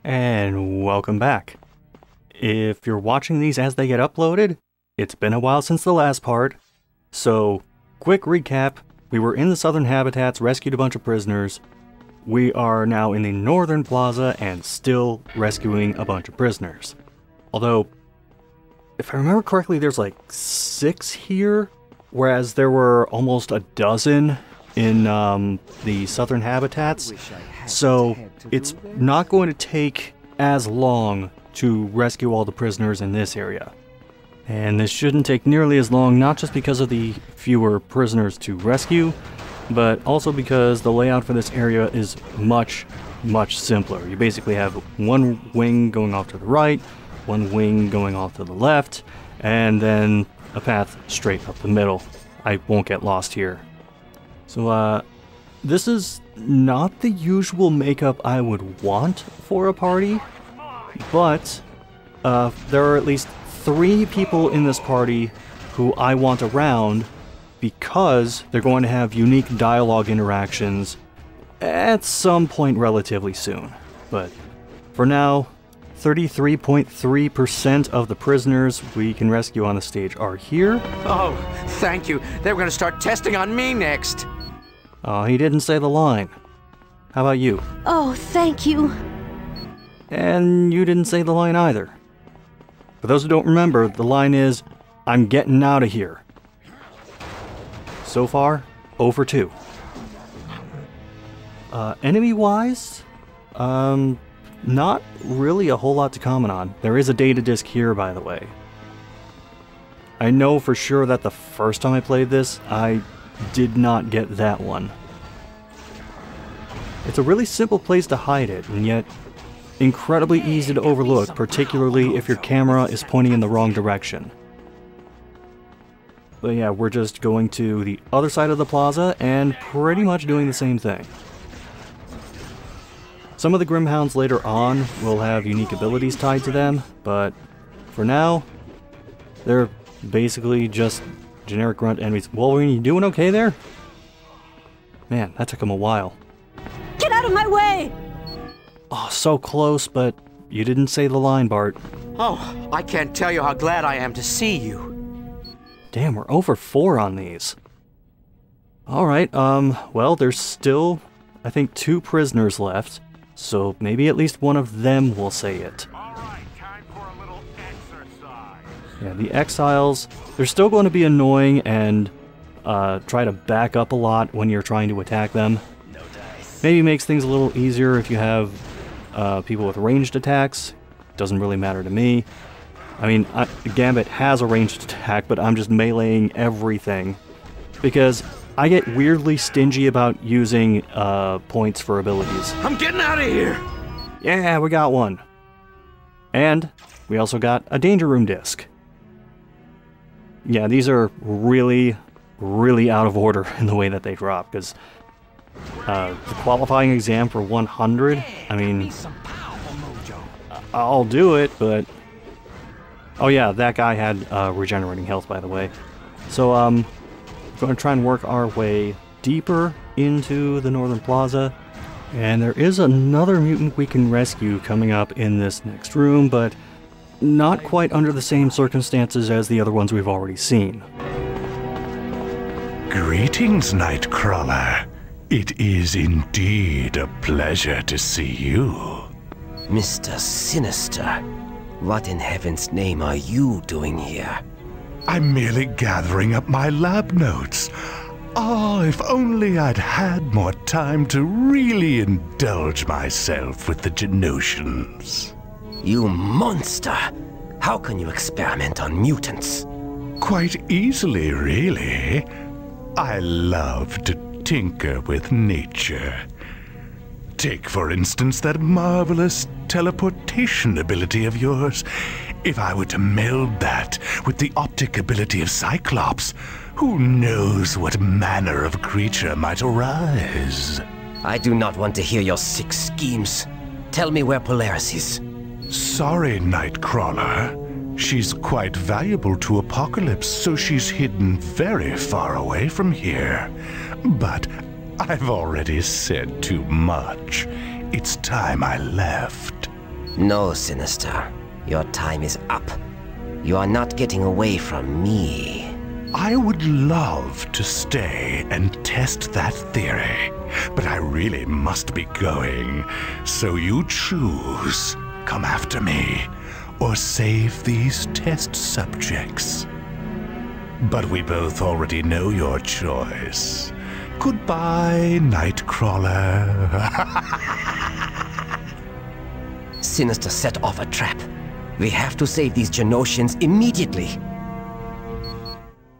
And welcome back. If you're watching these as they get uploaded, it's been a while since the last part. So, quick recap, we were in the southern habitats, rescued a bunch of prisoners. We are now in the northern plaza and still rescuing a bunch of prisoners. Although, if I remember correctly, there's like 6 here, whereas there were almost a dozen in the southern habitats. So it's not going to take as long to rescue all the prisoners in this area. And this shouldn't take nearly as long, not just because of the fewer prisoners to rescue, but also because the layout for this area is much simpler. You basically have one wing going off to the right, one wing going off to the left, and then a path straight up the middle. I won't get lost here. So, this is not the usual makeup I would want for a party, but there are at least 3 people in this party who I want around because they're going to have unique dialogue interactions at some point relatively soon. But for now, 33.3% of the prisoners we can rescue on the stage are here. Oh, thank you. They were going to start testing on me next. He didn't say the line. How about you? Oh, thank you. And you didn't say the line either. For those who don't remember, the line is, "I'm getting out of here." So far, 0 for 2. Enemy-wise, not really a whole lot to comment on. There is a data disk here, by the way. I know for sure that the first time I played this, I did not get that one. It's a really simple place to hide it, and yet incredibly easy to overlook, particularly if your camera is pointing in the wrong direction. But yeah, we're just going to the other side of the plaza and pretty much doing the same thing. Some of the Grimhounds later on will have unique abilities tied to them, but for now, they're basically just generic grunt enemies. Wolverine, you doing okay there? Man, that took him a while. Get out of my way! Oh, so close, but you didn't say the line, Bart. Oh, I can't tell you how glad I am to see you. Damn, we're over 4 on these. Alright, well, there's still, I think, 2 prisoners left, so maybe at least one of them will say it. Alright, time for a little exercise. Yeah, the exiles, they're still going to be annoying and try to back up a lot when you're trying to attack them. Maybe makes things a little easier if you have people with ranged attacks. Doesn't really matter to me. I mean, Gambit has a ranged attack, but I'm just meleeing everything. Because I get weirdly stingy about using points for abilities. I'm getting out of here! Yeah, we got one. And we also got a Danger Room disc. Yeah, these are really out of order in the way that they drop, because the qualifying exam for 100, I mean, I'll do it, but... Oh yeah, that guy had regenerating health, by the way. So, we're going to try and work our way deeper into the Northern Plaza. And there is another mutant we can rescue coming up in this next room, but not quite under the same circumstances as the other ones we've already seen. Greetings, Nightcrawler. It is indeed a pleasure to see you. Mr. Sinister, what in heaven's name are you doing here? I'm merely gathering up my lab notes. Oh, if only I'd had more time to really indulge myself with the Genosians. You monster! How can you experiment on mutants? Quite easily, really. I love to tinker with nature. Take, for instance, that marvelous teleportation ability of yours. If I were to meld that with the optic ability of Cyclops, who knows what manner of creature might arise? I do not want to hear your sick schemes. Tell me where Polaris is. Sorry, Nightcrawler. She's quite valuable to Apocalypse, so she's hidden very far away from here. But I've already said too much. It's time I left. No, Sinister. Your time is up. You are not getting away from me. I would love to stay and test that theory, but I really must be going. So you choose. Come after me, or save these test subjects. But we both already know your choice. Goodbye, Nightcrawler. Sinister set off a trap. We have to save these Genosians immediately.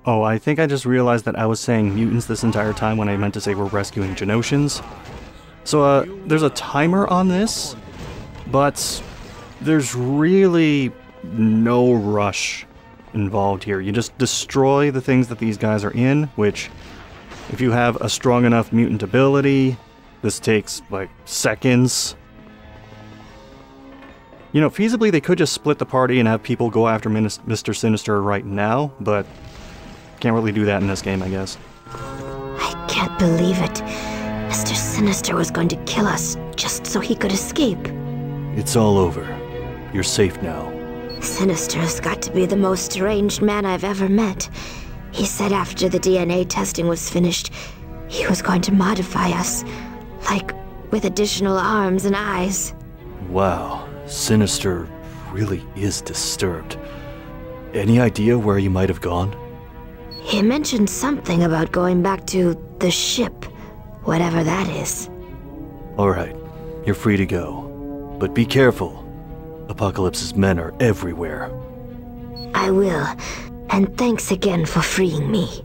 Oh, I think I just realized that I was saying mutants this entire time when I meant to say we're rescuing Genosians. So, there's a timer on this, but there's really no rush involved here. You just destroy the things that these guys are in, which, if you have a strong enough mutant ability, this takes, like, seconds. You know, feasibly they could just split the party and have people go after Mr. Sinister right now, but can't really do that in this game, I guess. I can't believe it. Mr. Sinister was going to kill us just so he could escape. It's all over. You're safe now. Sinister has got to be the most deranged man I've ever met. He said after the DNA testing was finished, he was going to modify us, like with additional arms and eyes. Wow, Sinister really is disturbed. Any idea where you might have gone? He mentioned something about going back to the ship, whatever that is. Alright, you're free to go. But be careful. Apocalypse's men are everywhere. I will, and thanks again for freeing me.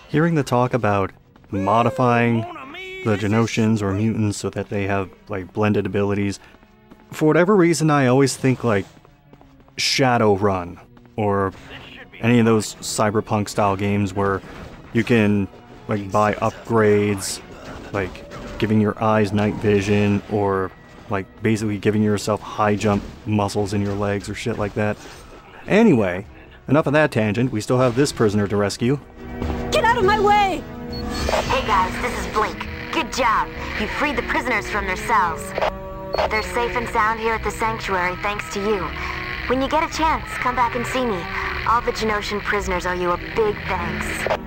Hearing the talk about modifying the Genosians or mutants so that they have, like, blended abilities, for whatever reason I always think, like, Shadowrun, or any of those cyberpunk style games where you can, like, buy upgrades, like giving your eyes night vision, or like basically giving yourself high jump muscles in your legs or shit like that. Anyway, enough of that tangent. We still have this prisoner to rescue. Get out of my way! Hey guys, this is Blink. Good job. You freed the prisoners from their cells. They're safe and sound here at the sanctuary thanks to you. When you get a chance, come back and see me. All the Genosian prisoners owe you a big thanks.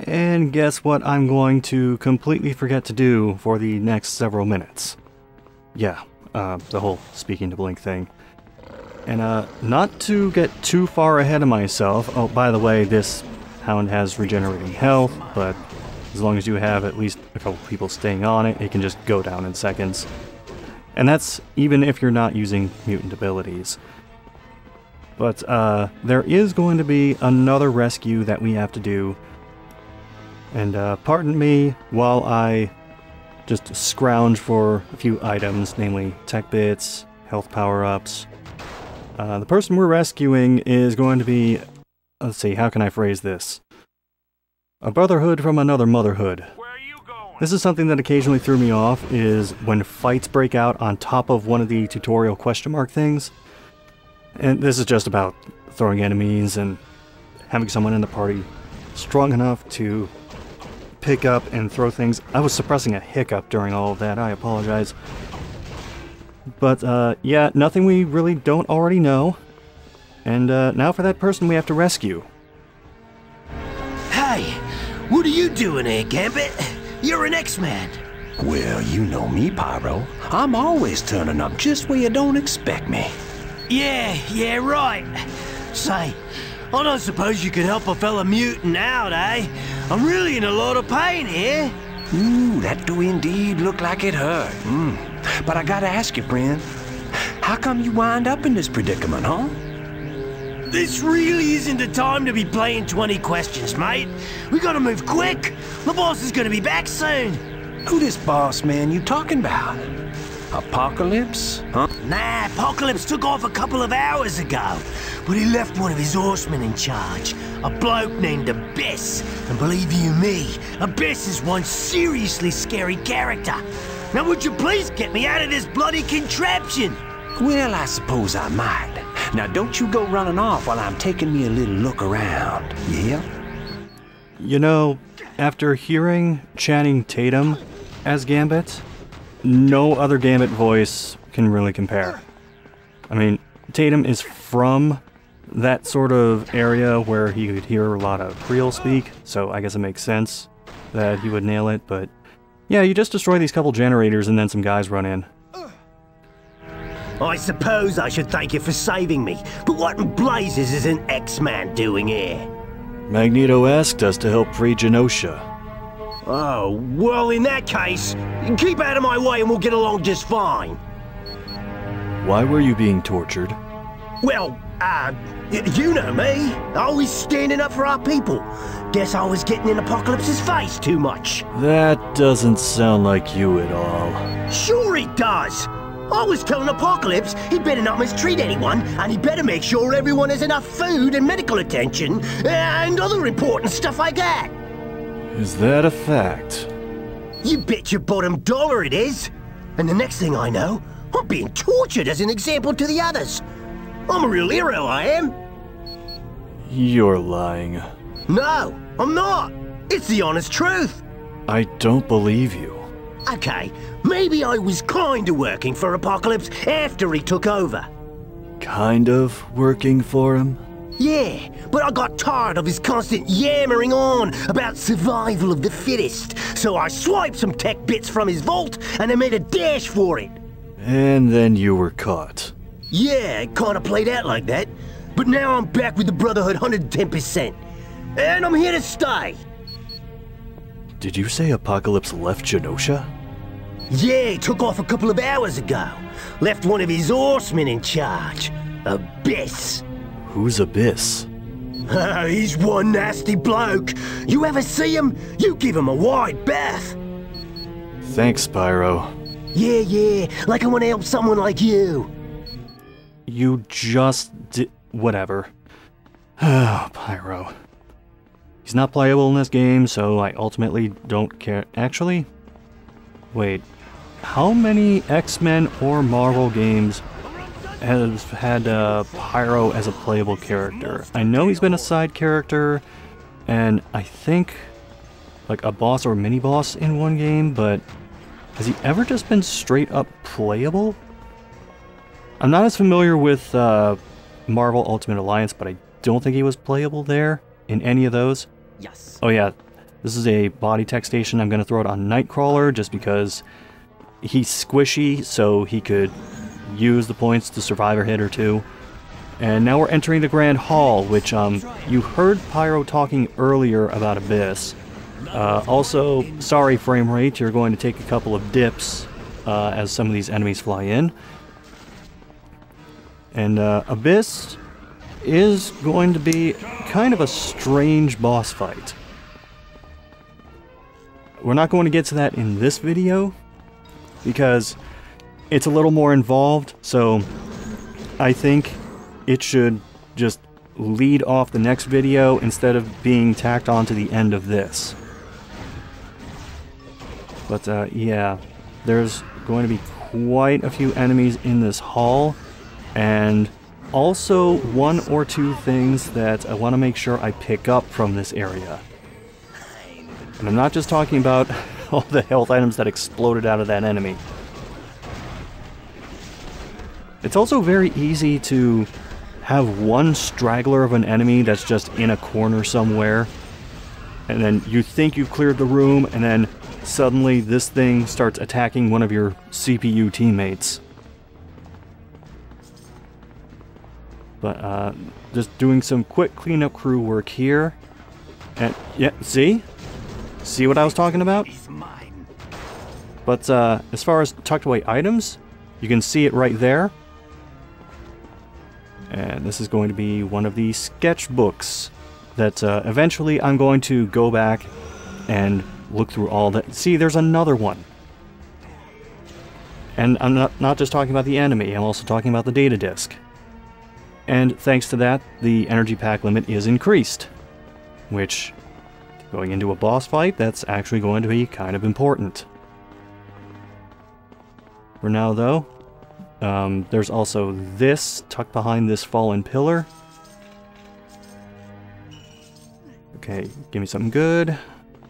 And guess what I'm going to completely forget to do for the next several minutes. Yeah, the whole speaking to Blink thing. And not to get too far ahead of myself, oh, by the way, this hound has regenerating health, but as long as you have at least a couple people staying on it, it can just go down in seconds. And that's even if you're not using mutant abilities. But there is going to be another rescue that we have to do. And pardon me while I just scrounge for a few items, namely tech bits, health power-ups. The person we're rescuing is going to be, let's see, how can I phrase this? A brotherhood from another motherhood. This is something that occasionally threw me off, is when fights break out on top of one of the tutorial question mark things. And this is just about throwing enemies and having someone in the party strong enough to pick up and throw things. I was suppressing a hiccup during all of that, I apologize. But yeah, nothing we really don't already know. And now for that person we have to rescue. Hey, what are you doing here, Gambit? You're an X-Man. Well, you know me, Pyro. I'm always turning up just where you don't expect me. Yeah, right. Say, I don't suppose you could help a fella mutant out, eh? I'm really in a lot of pain here. Ooh, that do indeed look like it hurt. But I gotta ask you, friend, how come you wind up in this predicament, huh? This really isn't the time to be playing 20 questions, mate. We gotta move quick. The boss is gonna be back soon. Who this boss man you talking about? Apocalypse? Huh? Nah, Apocalypse took off a couple of hours ago. But he left one of his horsemen in charge. A bloke named Abyss. And believe you me, Abyss is one seriously scary character. Now would you please get me out of this bloody contraption? Well, I suppose I might. Now don't you go running off while I'm taking me a little look around, yeah? You know, after hearing Channing Tatum as Gambit, no other Gambit voice can really compare. I mean, Tatum is from that sort of area where he could hear a lot of Creole speak, so I guess it makes sense that he would nail it, but yeah, you just destroy these couple generators and then some guys run in. I suppose I should thank you for saving me, but what in blazes is an X-Man doing here? Magneto asked us to help free Genosha. Oh, well in that case, keep out of my way and we'll get along just fine. Why were you being tortured? Well, you know me. Always standing up for our people. Guess I was getting in Apocalypse's face too much. That doesn't sound like you at all. Sure it does. I was telling Apocalypse he'd better not mistreat anyone, and he better make sure everyone has enough food and medical attention, and other important stuff like that. Is that a fact? You bet your bottom dollar it is. And the next thing I know, I'm being tortured as an example to the others. I'm a real hero, I am. You're lying. No, I'm not. It's the honest truth. I don't believe you. Okay, maybe I was kinda working for Apocalypse after he took over. Kind of working for him? Yeah, but I got tired of his constant yammering on about survival of the fittest, so I swiped some tech bits from his vault and I made a dash for it. And then you were caught. Yeah, it kinda played out like that, but now I'm back with the Brotherhood 110%, and I'm here to stay. Did you say Apocalypse left Genosha? Yeah, he took off a couple of hours ago. Left one of his horsemen in charge. Abyss. Who's Abyss? He's one nasty bloke. You ever see him? You give him a wide berth. Thanks, Pyro. Yeah, like I want to help someone like you. You just did... whatever. Oh, Pyro. He's not playable in this game, so I ultimately don't care. Actually, wait. How many X-Men or Marvel games have had Pyro as a playable character? I know he's been a side character, and I think like a boss or mini-boss in one game, but has he ever just been straight up playable? I'm not as familiar with Marvel Ultimate Alliance, but I don't think he was playable there in any of those. Yes. Oh yeah, this is a body tech station. I'm going to throw it on Nightcrawler just because he's squishy, so he could use the points to survive a hit or two. And now we're entering the Grand Hall, which you heard Pyro talking earlier about Abyss. Also, sorry frame rate, you're going to take a couple of dips as some of these enemies fly in. And Abyss is going to be kind of a strange boss fight. We're not going to get to that in this video because it's a little more involved, so I think it should just lead off the next video instead of being tacked on to the end of this. But yeah, there's going to be quite a few enemies in this hall, and also one or two things that I want to make sure I pick up from this area. And I'm not just talking about all the health items that exploded out of that enemy. It's also very easy to have one straggler of an enemy that's just in a corner somewhere, and then you think you've cleared the room, and then suddenly this thing starts attacking one of your CPU teammates. But just doing some quick cleanup crew work here. And yeah, see what I was talking about? But as far as tucked away items, you can see it right there. And this is going to be one of the sketchbooks that eventually I'm going to go back and look through all that. See, there's another one. And I'm not just talking about the enemy, I'm also talking about the data disk. And thanks to that, the energy pack limit is increased, which, going into a boss fight, that's actually going to be kind of important. For now, though, there's also this tucked behind this fallen pillar. Okay, give me something good.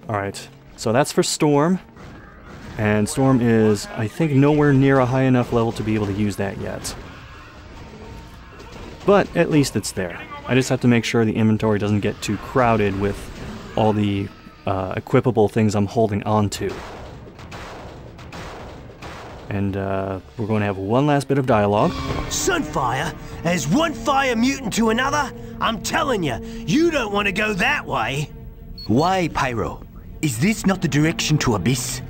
Alright, so that's for Storm. And Storm is, I think, nowhere near a high enough level to be able to use that yet. But at least it's there. I just have to make sure the inventory doesn't get too crowded with all the equipable things I'm holding on to. And we're going to have one last bit of dialogue. Sunfire? As one fire mutant to another? I'm telling you, you don't want to go that way. Why, Pyro? Is this not the direction to Abyss?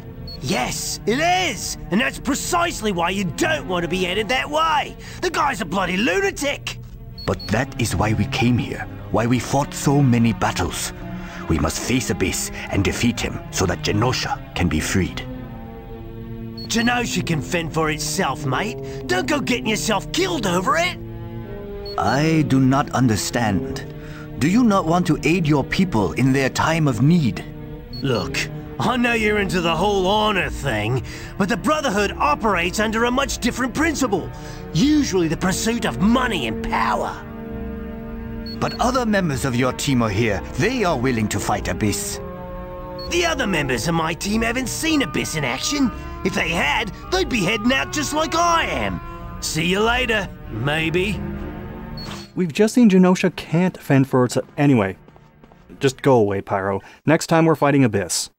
Yes, it is! And that's precisely why you don't want to be headed that way. The guy's a bloody lunatic! But that is why we came here, why we fought so many battles. We must face Abyss and defeat him so that Genosha can be freed. Genosha can fend for itself, mate. Don't go getting yourself killed over it! I do not understand. Do you not want to aid your people in their time of need? Look, I know you're into the whole honor thing, but the Brotherhood operates under a much different principle. Usually the pursuit of money and power. But other members of your team are here. They are willing to fight Abyss. The other members of my team haven't seen Abyss in action. If they had, they'd be heading out just like I am. See you later, maybe. We've just seen Genosha can't fend for itself. Anyway, just go away, Pyro. Next time we're fighting Abyss.